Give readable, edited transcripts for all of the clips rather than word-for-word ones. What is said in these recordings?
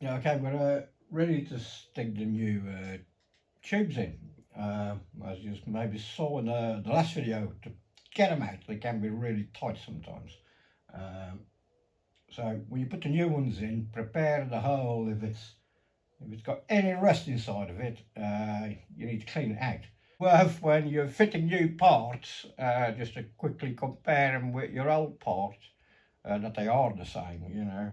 Yeah, okay, we're ready to stick the new tubes in. As you maybe saw in the last video, to get them out, they can be really tight sometimes. Um, so when you put the new ones in, prepare the hole. If it's got any rust inside of it, you need to clean it out. Worth when you're fitting new parts, just to quickly compare them with your old parts, that they are the same, you know.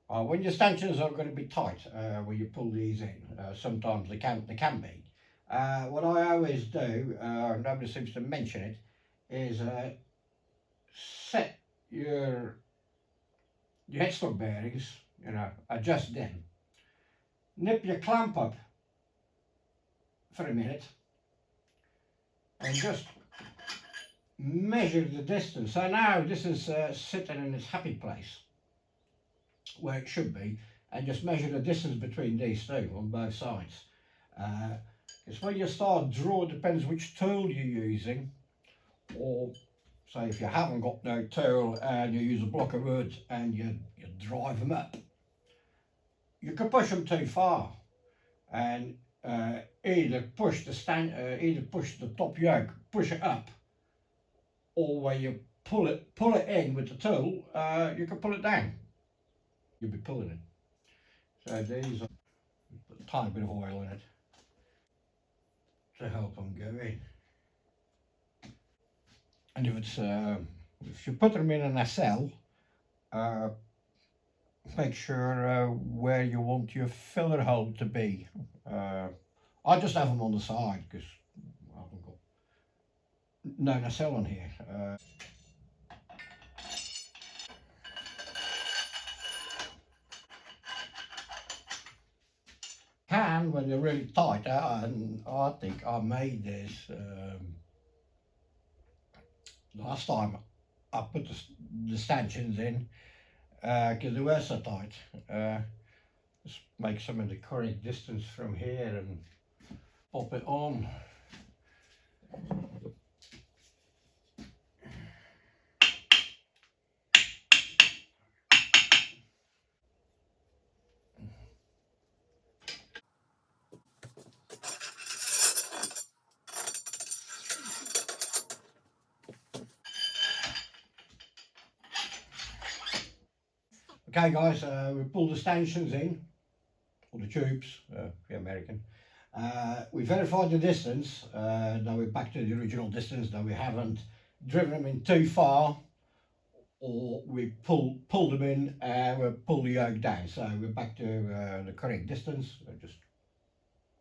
When your stanchions are going to be tight, when you pull these in, sometimes they can be. What I always do, nobody seems to mention it, is set your headstock bearings, adjust them. Nip your clamp up for a minute and just measure the distance. So now this is sitting in its happy place where it should be, and just measure the distance between these two on both sides. Because when you start drawing, depends which tool you're using, or say if you haven't got no tool and you use a block of wood and you drive them up, you could push them too far and either push the top yoke, push it up, or when you pull it in with the tool, you can pull it down. You'll be pulling it. So these are a tiny bit of oil in it to help them go in. And if you put them in a nacelle, make sure where you want your filler hole to be. I just have them on the side because I haven't got no nacelle on here. Can when they're really tight, and I think I made this last time I put the stanchions in, because they were so tight. Just make some in the correct distance from here and pop it on. Okay guys, we pulled the stanchions in, or the tubes, the American. We verified the distance. Now we're back to the original distance. Now we haven't driven them in too far, or we pull them in and we pull the yoke down. So we're back to the correct distance. Just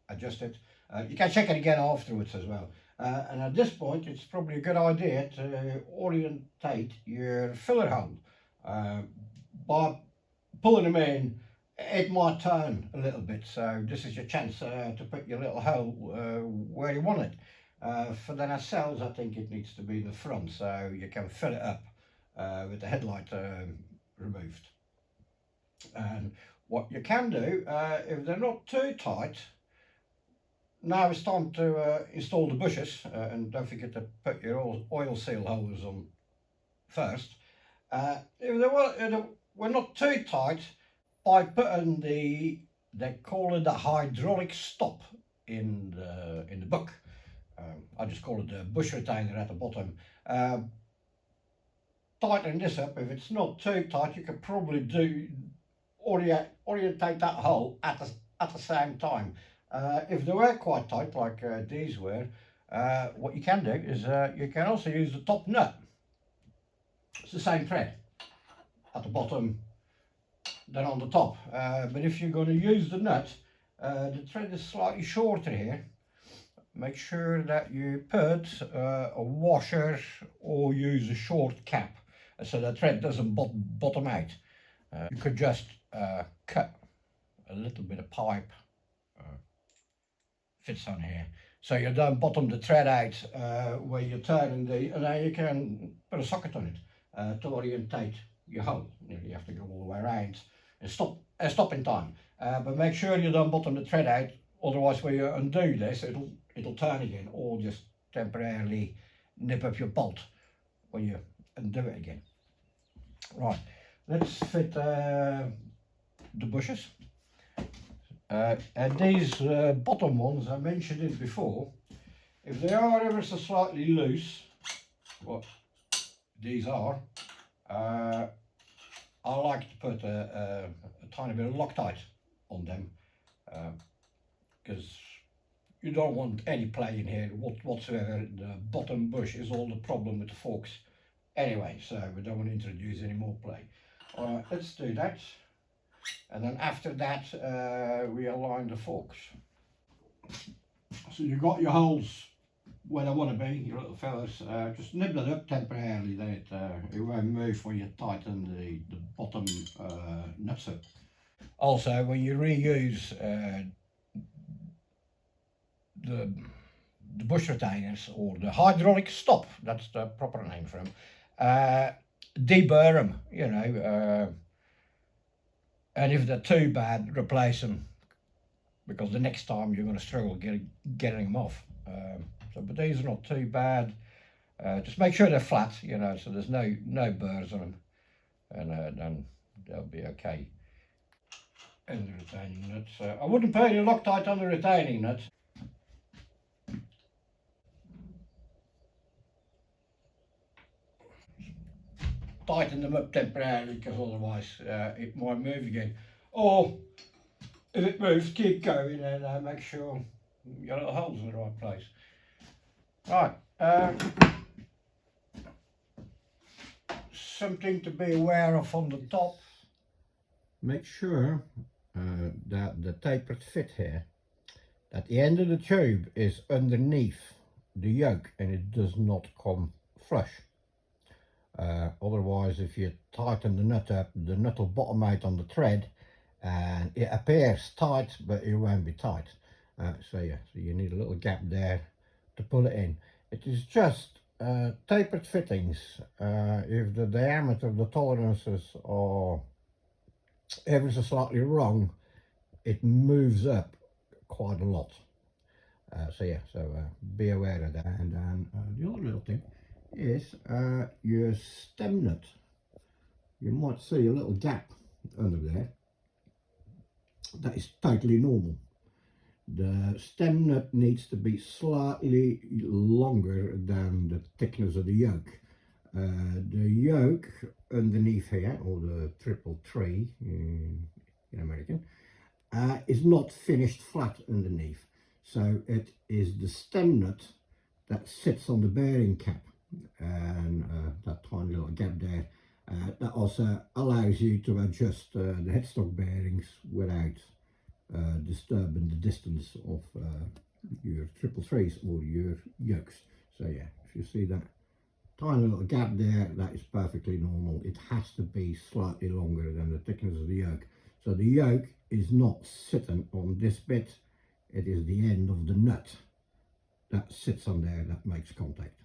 adjust it. You can check it again afterwards as well. And at this point, it's probably a good idea to orientate your filler hole. By pulling them in, it might turn a little bit, so this is your chance to put your little hole where you want it. For the nacelles, I think it needs to be in the front, so you can fill it up with the headlight removed. And what you can do, if they're not too tight, now it's time to install the bushes, and don't forget to put your oil seal holders on first. If they were not too tight, by putting they call it the hydraulic stop in the book. I just call it the bush retainer at the bottom. Tighten this up. If it's not too tight, you can probably orientate that hole at the same time. If they were quite tight, like these were, what you can do is you can also use the top nut. It's the same thread at the bottom than on the top. But if you're going to use the nut, the thread is slightly shorter here. Make sure that you put a washer or use a short cap so the thread doesn't bottom out. You could just cut a little bit of pipe, fits on here, so you don't bottom the thread out where you're turning and then you can put a socket on it to orientate your hole. You have to go all the way around and stop in time, but make sure you don't bottom the thread out, otherwise when you undo this it'll turn again, or just temporarily nip up your bolt when you undo it again. Right, let's fit the bushes. And these bottom ones, I mentioned it before, if they are ever so slightly loose, what these are, I like to put a tiny bit of Loctite on them, because you don't want any play in here whatsoever. The bottom bush is all the problem with the forks anyway, so we don't want to introduce any more play. Alright, let's do that, and then after that we align the forks. So you've got your holes where they want to be, your little fellas. Just nib that up temporarily, then it won't move when you tighten the bottom nuts up. Also, when you reuse the bush retainers, or the hydraulic stop, that's the proper name for them, deburr them, you know, and if they're too bad, replace them, because the next time you're going to struggle getting them off. But these are not too bad. Just make sure they're flat, you know, so there's no burrs on them, and then they'll be okay. And the retaining nuts, I wouldn't put any Loctite on the retaining nuts. Tighten them up temporarily, because otherwise it might move again. Or if it moves, keep going, and make sure your little holes in the right place. Right, something to be aware of on the top. Make sure that the tapered fit here, at the end of the tube, is underneath the yoke and it does not come flush. Otherwise, if you tighten the nut up, the nut will bottom out on the thread and it appears tight, but it won't be tight. So you need a little gap there to pull it in. It is just tapered fittings. If the diameter of the tolerances are ever so slightly wrong, it moves up quite a lot. Be aware of that. And the other little thing is your stem nut. You might see a little gap under there. That is totally normal. The stem nut needs to be slightly longer than the thickness of the yoke. The yoke underneath here, or the 333 in American, is not finished flat underneath. So it is the stem nut that sits on the bearing cap, and that tiny little gap there, that also allows you to adjust the headstock bearings without disturbing the distance of your 333s or your yokes. So yeah, if you see that tiny little gap there, that is perfectly normal. It has to be slightly longer than the thickness of the yoke. So the yoke is not sitting on this bit, it is the end of the nut that sits on there that makes contact.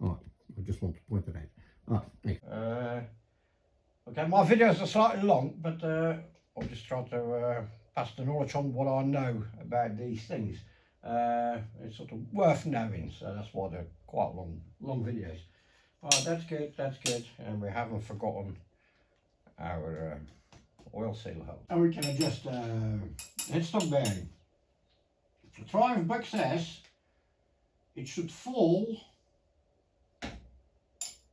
Alright, I just want to point it out. Alright, thanks. Okay, my videos are slightly long, but I'll just try to pass the knowledge on what I know about these things. It's sort of worth knowing, so that's why they're quite long videos. Alright, that's good, and we haven't forgotten our oil seal hole. And we can adjust headstock bearing. The Triumph book says it should fall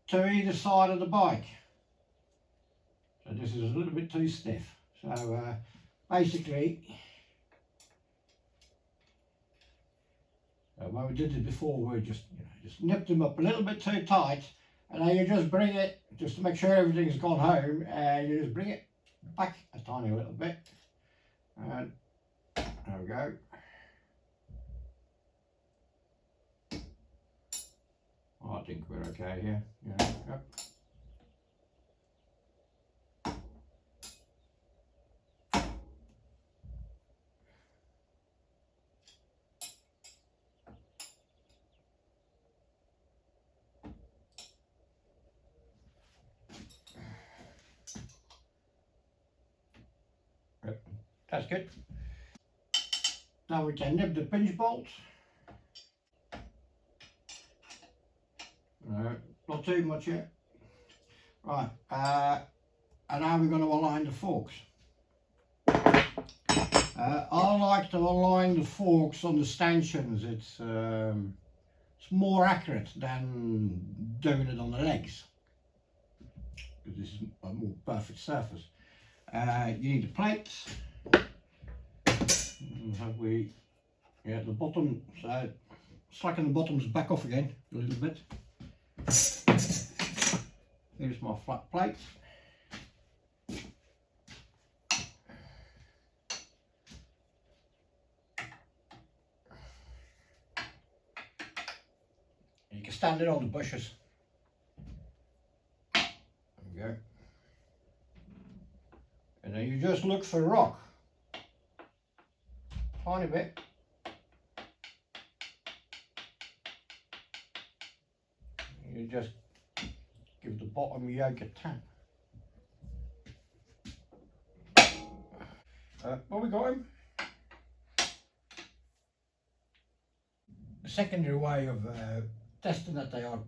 to either side of the bike. So this is a little bit too stiff. So basically, when we did it before, we just nipped them up a little bit too tight, and then you just bring it, just to make sure everything's gone home, and you just bring it back a tiny little bit, and there we go. I think we're okay here. Yeah, yep. That's good. Now we can nip the pinch bolt. Not too much yet. Right, and now we're going to align the forks. I like to align the forks on the stanchions. It's more accurate than doing it on the legs, because this is a more perfect surface. You need the plates. Have we? Yeah, the bottom. So slacken the bottoms back off again a little bit. Here's my flat plate. You can stand it on the bushes. There we go. And then you just look for rock. Tiny bit. You just give the bottom yoke a tap. Well, we got him. The secondary way of testing that they are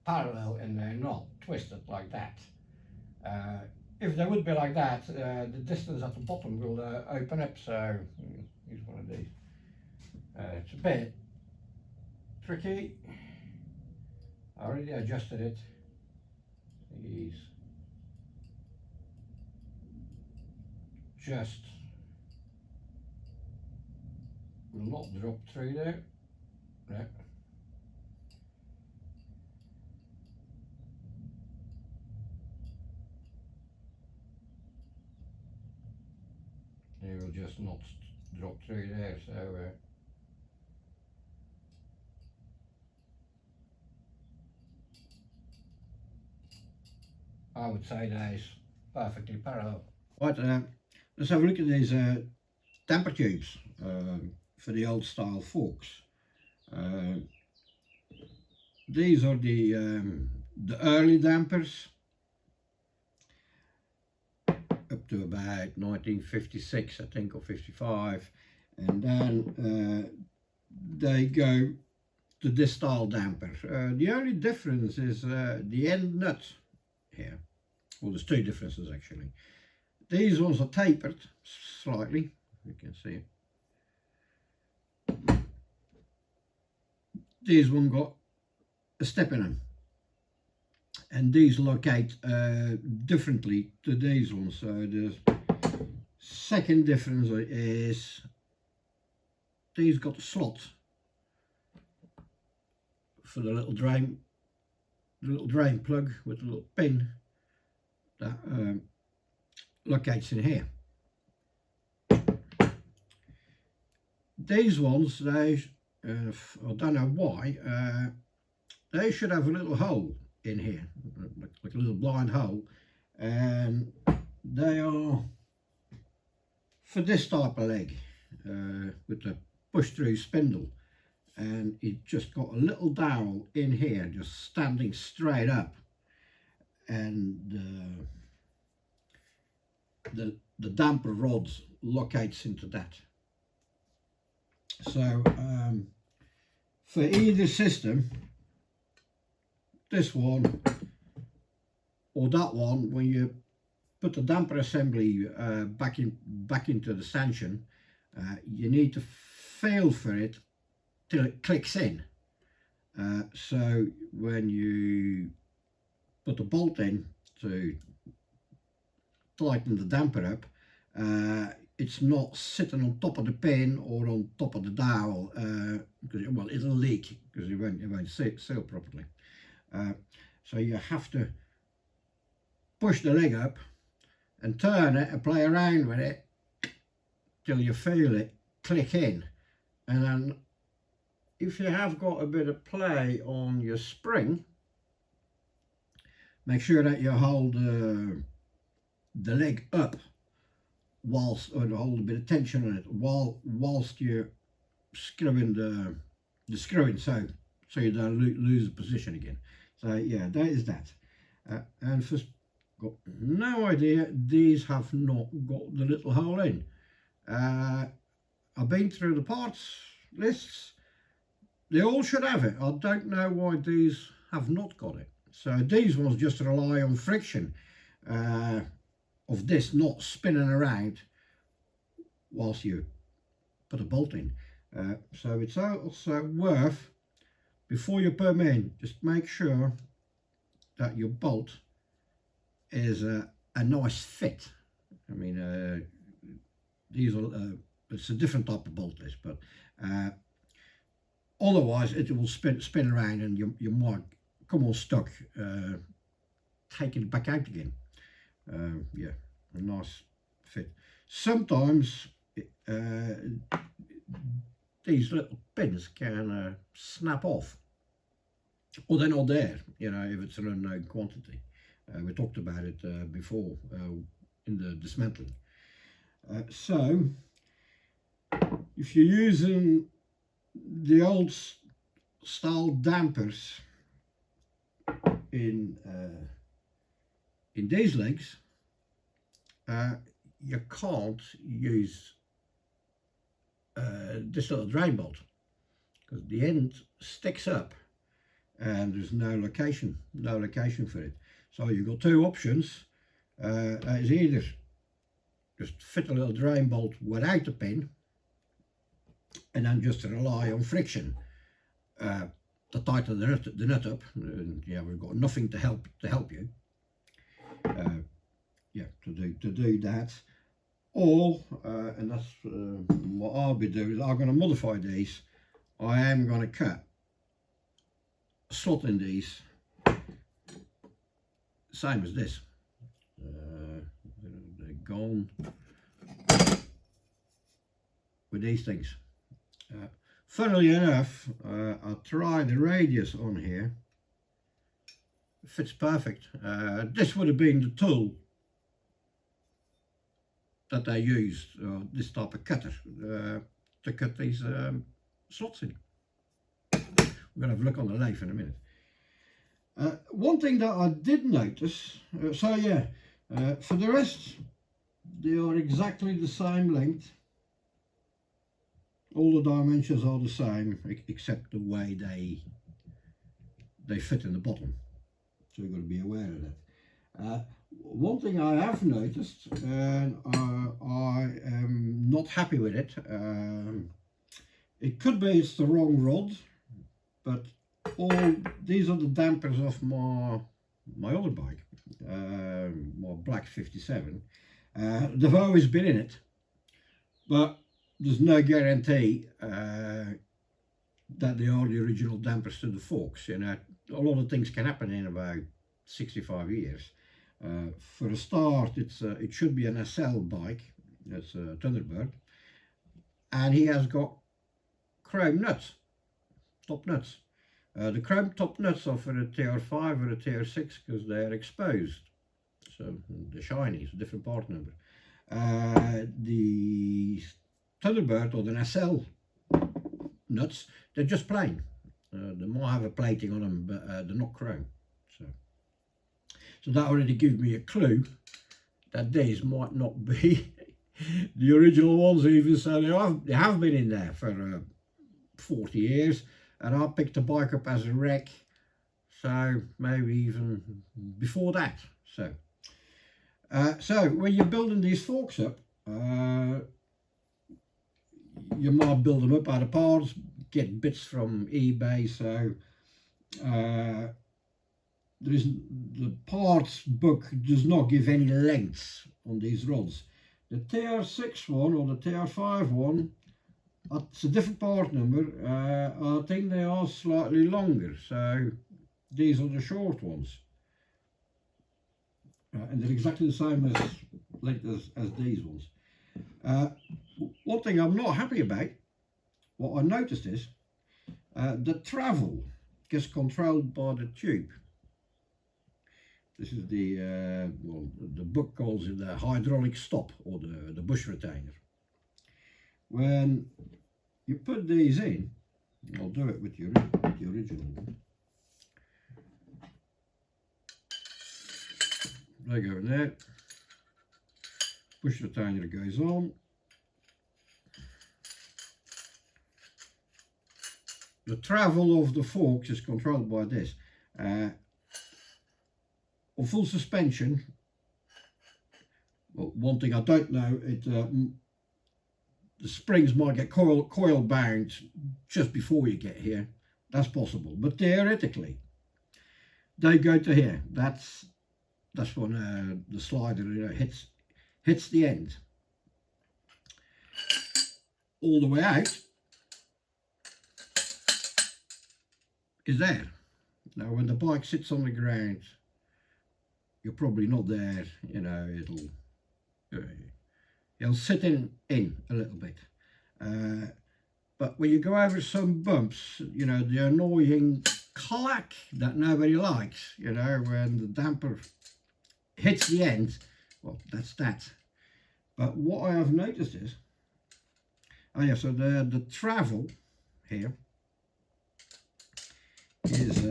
parallel and they're not twisted like that. If they would be like that, the distance at the bottom will open up. So here's one of these. It's a bit tricky. I already adjusted it. These just will not drop through there. No. They will just not drop through there. So I would say that is perfectly parallel. Right, let's have a look at these damper tubes for the old style forks. These are the early dampers up to about 1956, I think, or 55, and then they go to this style damper. The only difference is the end nut here. Well, there's two differences actually. These ones are tapered slightly, you can see it. These one got a step in them, and these locate differently to these ones. So the second difference is these got a slot for the little drain plug with a little pin that locates in here. These ones, they I don't know why, they should have a little hole in here, like a little blind hole, and they are for this type of leg with the push through spindle, and it just got a little dowel in here just standing straight up, and the damper rods locates into that. So for either system, this one or that one, when you put the damper assembly back into the stanchion, you need to feel for it till it clicks in. So when you put the bolt in to tighten the damper up, it's not sitting on top of the pin or on top of the dowel, because well, it'll leak because it won't seal properly. So you have to push the leg up and turn it and play around with it till you feel it click in. And then if you have got a bit of play on your spring, make sure that you hold the leg up whilst, or hold a bit of tension on it whilst you're screwing the screwing, so you don't lose the position again. So yeah, that is that. And first, got no idea these have not got the little hole in. I've been through the parts lists, they all should have it. I don't know why these have not got it. So these ones just rely on friction of this not spinning around whilst you put a bolt in. So it's also worth, before you put them in, just make sure that your bolt is a nice fit. I mean, these are it's a different type of bolt, this, but otherwise it will spin around and you might come unstuck, taking it back out again. Yeah, a nice fit. Sometimes these little pins can snap off, or they're not there, you know, if it's an unknown quantity. We talked about it before in the dismantling. So if you're using the old style dampers in these legs, you can't use this little drain bolt, because the end sticks up and there's no location for it. So you've got two options. It's either just fit a little drain bolt without the pin and then just rely on friction to tighten the nut up. Yeah, we've got nothing to help you. Yeah, to do that. Or and that's what I'll be doing, is I'm going to modify these. I am going to cut a slot in these, same as this. They're gone with these things. Funnily enough, I tried the radius on here. It fits perfect. This would have been the tool that they used, this type of cutter, to cut these slots in. We're going to have a look on the lathe in a minute. One thing that I did notice, so yeah, for the rest, they are exactly the same length. All the dimensions are the same, except the way they fit in the bottom. So you've got to be aware of that. One thing I have noticed, and I am not happy with it, it could be it's the wrong rod, but these are the dampers of my other bike, my Black 57. They've always been in it, but there's no guarantee that they are the original dampers to the forks. You know, a lot of things can happen in about 65 years. For a start, it should be an SL bike. That's a Thunderbird, and he has got chrome nuts, top nuts. The chrome top nuts are for the TR5 or the TR6 because they're exposed, so the shiny is a different part number. The Thunderbird or the SL nuts, they're just plain. They might have a plating on them, but they're not chrome. So that already gives me a clue that these might not be the original ones, even so they have been in there for 40 years, and I picked the bike up as a wreck, so maybe even before that. So when you're building these forks up, you might build them up out of parts, get bits from eBay, so the parts book does not give any lengths on these rods. The TR6 one or the TR5 one, it's a different part number. I think they are slightly longer, so these are the short ones, and they're exactly the same length as these ones. One thing I'm not happy about, what I noticed is the travel gets controlled by the tube. This is the book calls it the hydraulic stop, or the bush retainer. When you put these in, I'll do it with the original one. They go in there. Push retainer goes on. The travel of the forks is controlled by this. On full suspension, well, one thing I don't know, the springs might get coil bound just before you get here. That's possible, but theoretically they go to here. That's when the slider, you know, hits the end. All the way out is there. Now when the bike sits on the ground, you're probably not there, you know, it'll sit in a little bit. But when you go over some bumps, you know, the annoying clack that nobody likes, you know, when the damper hits the end, well, that's that. But what I have noticed is, oh yeah, so the travel here is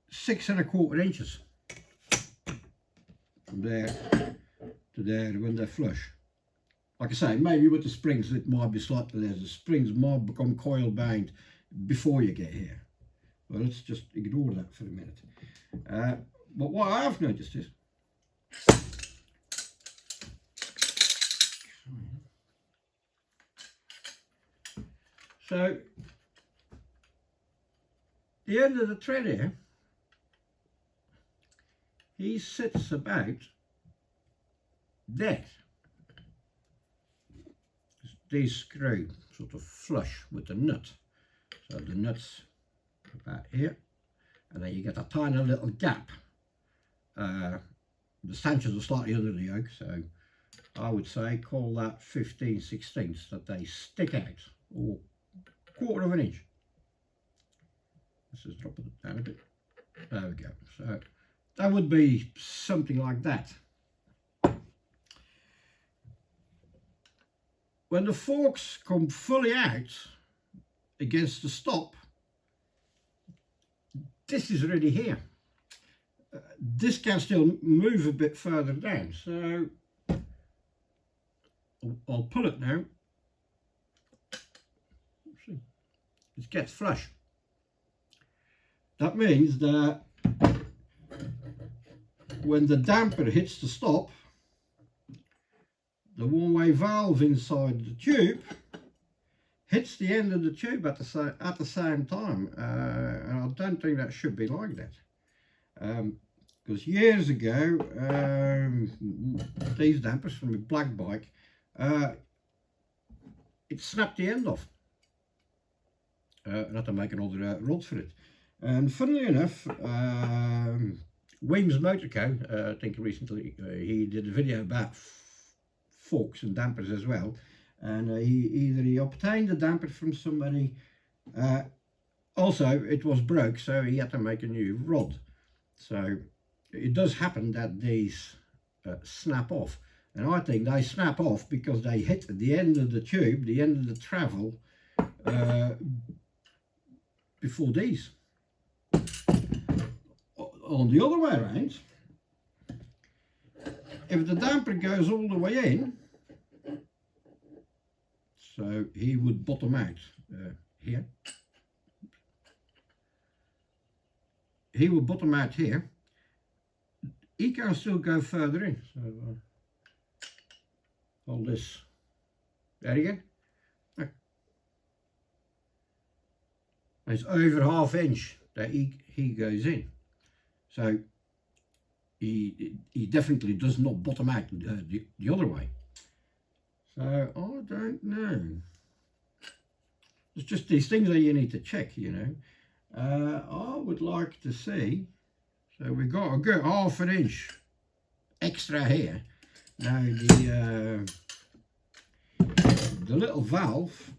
6 1/4 inches from there to there when they're flush. Like I say, maybe with the springs it might be slightly less. The springs might become coil bound before you get here. Well, let's just ignore that for a minute. But what I have noticed is, so the end of the thread here, he sits about there. These screw sort of flush with the nut. So the nut's about here, and then you get a tiny little gap. The stanchions are slightly under the yoke, so I would say call that 15/16 that they stick out, or 1/4 inch. Let's just drop it down a bit. There we go. So that would be something like that. When the forks come fully out against the stop, this is already here. This can still move a bit further down, so I'll pull it now. See, it gets flush. That means that when the damper hits the stop, the one-way valve inside the tube hits the end of the tube at the same time, and I don't think that should be like that. Because years ago, these dampers from a black bike, it snapped the end off. And I had to make another rod for it. And funnily enough, Weems Motor Co, I think recently, he did a video about forks and dampers as well, and he obtained a damper from somebody. Also, it was broke, so he had to make a new rod. So it does happen that these snap off, and I think they snap off because they hit the end of the tube, the end of the travel, before these. On the other way around, if the damper goes all the way in, so he would bottom out here. He will bottom out here. He can still go further in. So hold this there again. It's over 1/2 inch that he goes in. So he definitely does not bottom out the other way. So I don't know. It's just these things that you need to check, you know. I would like to see. So we've got a good 1/2 inch extra here. Now the little valve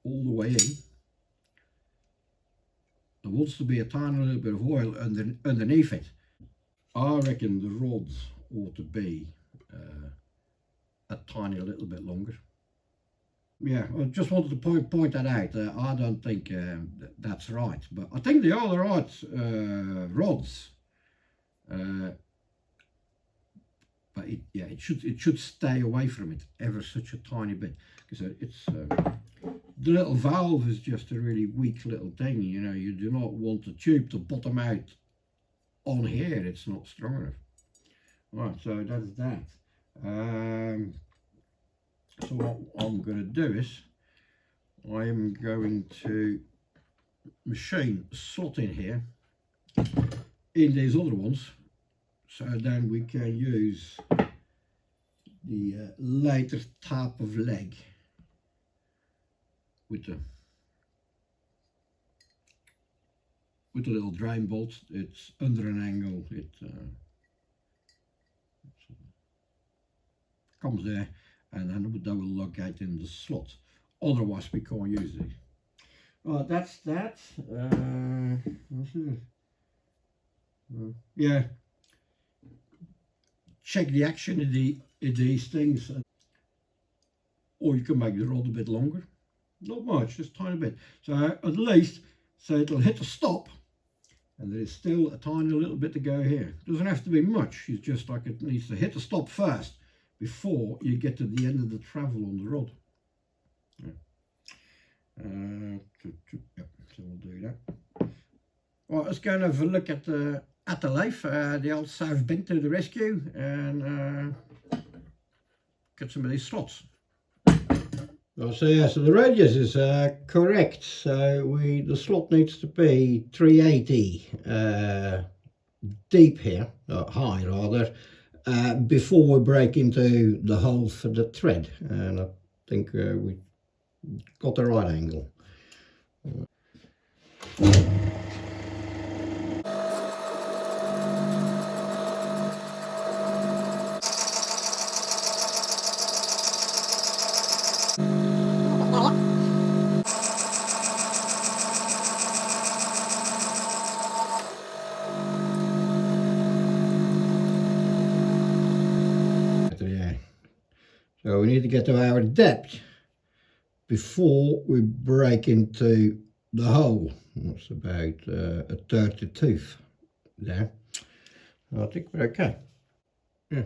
all the way in. There wants to be a tiny little bit of oil underneath it. I reckon the rods ought to be a tiny little bit longer. Yeah, I just wanted to point that out. I don't think that's right, but I think they are the right rods. But it should stay away from it ever such a tiny bit, because it's the little valve is just a really weak little thing. You know, you do not want the tube to bottom out on here. It's not strong enough. Right, so that's that. So what I'm going to do is I am going to machine a slot in here in these other ones, so then we can use the later type of leg with the little drain bolt. It's under an angle, it comes there, and then that will locate in the slot. Otherwise we can't use it. Right, that's that. Yeah, check the action of these things, or you can make the rod a bit longer. Not much, just a tiny bit. So at least, so it'll hit a stop, and there is still a tiny little bit to go here. Doesn't have to be much. It's just like it needs to hit a stop first before you get to the end of the travel on the rod. Yeah. So we'll do that. Well, let's go and have a look at the lathe, the old South Bend to the rescue, and get some of these slots. So yeah, so the radius is correct. So the slot needs to be 380 deep here, or high rather, before we break into the hole for the thread. And I think we got the right angle. So we need to get to our depth before we break into the hole. That's about a 32th there. I think we're okay. Yeah.